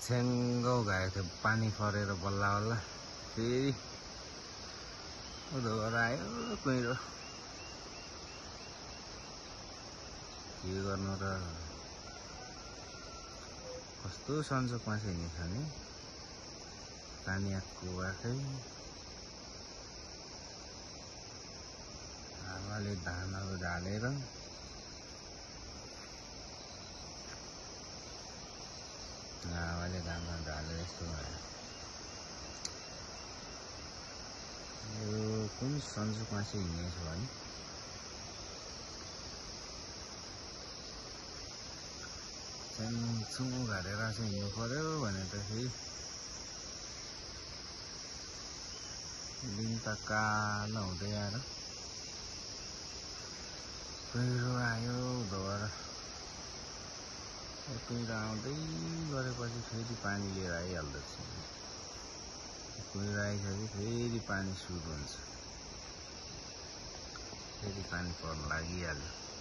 छ्याङ्गो गएको थियो पानी परेर बल्ल बल्ल फेरि उधोबाट आयो कुहिरो के गर्नु र कस्तो सन्चोकमा चाहिँ हिँड्छ नि पानी आएको आएकै हावाले धानहरू ढालेर यस्तो भयो यो कुन सन्चोकमा चाहिँ हिँड्नेछ भने छुङ्गो घारेर चाहिँ हिँड्नु पर्यो भने त फेरि दिन त कालो हुँदै आएर कुहिरो आयो उधोबाट कुहिरो आउँदै गरेपछि फेरि पानी लिएर आइहाल्दछ कुहिरो आइसकेपछि फेरि पानी सुरु हुन्छ फेरि पानी पर्न लागिहाल्यो